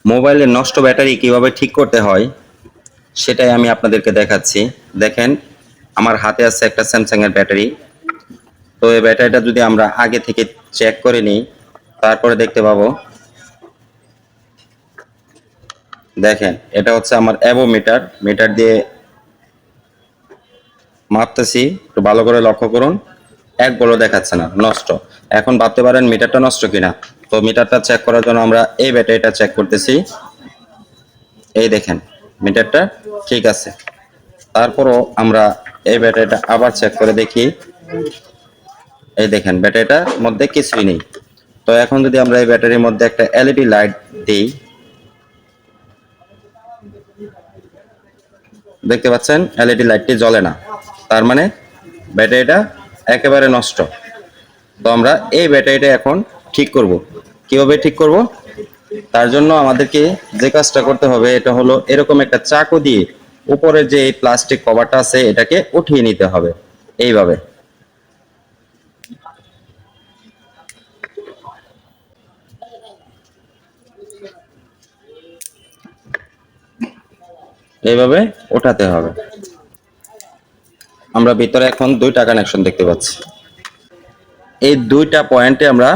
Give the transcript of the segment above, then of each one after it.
মোবাইলের নষ্ট ব্যাটারি কিভাবে ঠিক করতে হয় সেটাই আমি আপনাদেরকে দেখাচ্ছি। দেখেন, আমার হাতে আছে একটা স্যামসাং এর ব্যাটারি। তো এই ব্যাটারিটা যদি আমরা আগে থেকে চেক করে নিই, তারপরে দেখতে পাবো, দেখেন এটা হচ্ছে আমার অ্যাভোমিটার। মিটার দিয়ে মাপতেছি, একটু ভালো করে লক্ষ্য করুন। এক বলও দেখাচ্ছে না, নষ্ট। এখন ভাবতে পারেন মিটারটা নষ্ট কিনা। তো মিটারটা চেক করার জন্য আমরা এই ব্যাটারিটা চেক করতেছি। এই দেখেন মিটারটা ঠিক আছে। তারপরও আমরা এই ব্যাটারিটা আবার চেক করে দেখি। এই দেখেন ব্যাটারিটার মধ্যে কিছুই নেই। তো এখন যদি আমরা এই ব্যাটারির মধ্যে একটা এলইডি লাইট দিই, দেখতে পাচ্ছেন এলইডি লাইটটি জ্বলে না, তার মানে ব্যাটারিটা একেবারে নষ্ট। তো আমরা এই ব্যাটারিটা এখন ঠিক করব। কিভাবে ঠিক করব? তার জন্য আমাদেরকে যে কাজটা করতে হবে এটা হলো এরকম একটা চাকু দিয়ে উপরে যে এই প্লাস্টিক কভারটা আছে এটাকে উঠিয়ে নিতে হবে। এইভাবে এইভাবে ওঠাতে হবে। আমরা ভিতরে এখন দুইটা কানেকশন দেখতে পাচ্ছি। এই দুইটা পয়েন্টে আমরা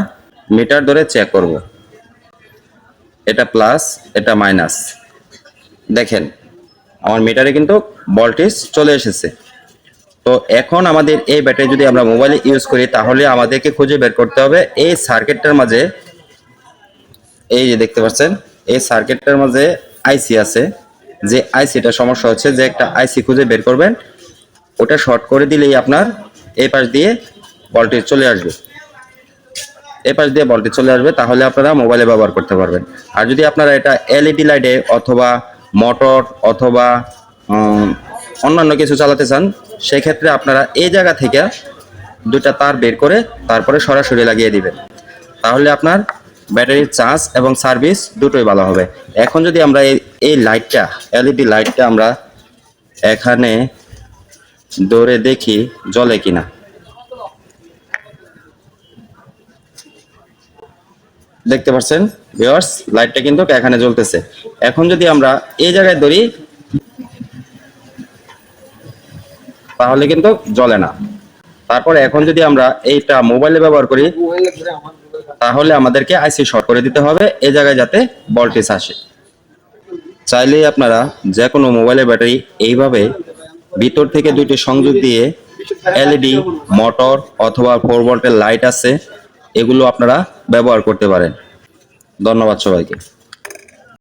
মিটার ধরে চেক করব। এটা প্লাস, এটা মাইনাস। দেখেন আমার মিটারে কিন্তু ভোল্টেজ চলে এসেছে। তো এখন আমাদের এই ব্যাটারি যদি আমরা মোবাইলে ইউজ করি, তাহলে আমাদেরকে খুঁজে বের করতে হবে এই সার্কিটটার মাঝে, এই যে দেখতে পাচ্ছেন এই সার্কিটটার মাঝে আইসি আছে। যে আইসিটা সমস্যা হচ্ছে, যে একটা আইসি খুঁজে বের করবেন, ওটা শর্ট করে দিলেই আপনার এই পাশ দিয়ে ভোল্টেজ চলে আসবে। এই পাশ দিয়ে ভোল্টেজ চলে আসবে, তাহলে আপনারা মোবাইলে ব্যবহার করতে পারবেন। আর যদি আপনারা এটা এলইডি লাইটে অথবা মোটর অথবা অন্যান্য কিছু চালাতে চান, সেক্ষেত্রে আপনারা এই জায়গা থেকে দুটা তার বের করে তারপরে সরাসরি লাগিয়ে দিবেন। তাহলে আপনার ব্যাটারির চার্জ এবং সার্ভিস দুটোই ভালো হবে। এখন যদি আমরা এই লাইটটা, এলইডি লাইটটা আমরা এখানে ধরে দেখি জ্বলে কিনা। দেখতে পাচ্ছেন ভিউয়ার্স, লাইটটা কিন্তু এখানে জ্বলতেছে। এখন যদি আমরা এই জায়গায় ধরি, তাহলে কিন্তু জ্বলে না। তারপরে এখন যদি আমরা এইটা মোবাইলে ব্যবহার করি, তাহলে আমাদেরকে আইসি শর্ট করে দিতে হবে এই জায়গায়, যাতে ভোল্টেজ আসে। চাইলেই আপনারা যে কোনো মোবাইলের ব্যাটারি এইভাবে ভিতর থেকে দুইটি সংযোগ দিয়ে এলইডি, মোটর অথবা 4 ভোল্টের লাইট আছে, এগুলো আপনারা ব্যবহার করতে পারেন। ধন্যবাদ সবাইকে।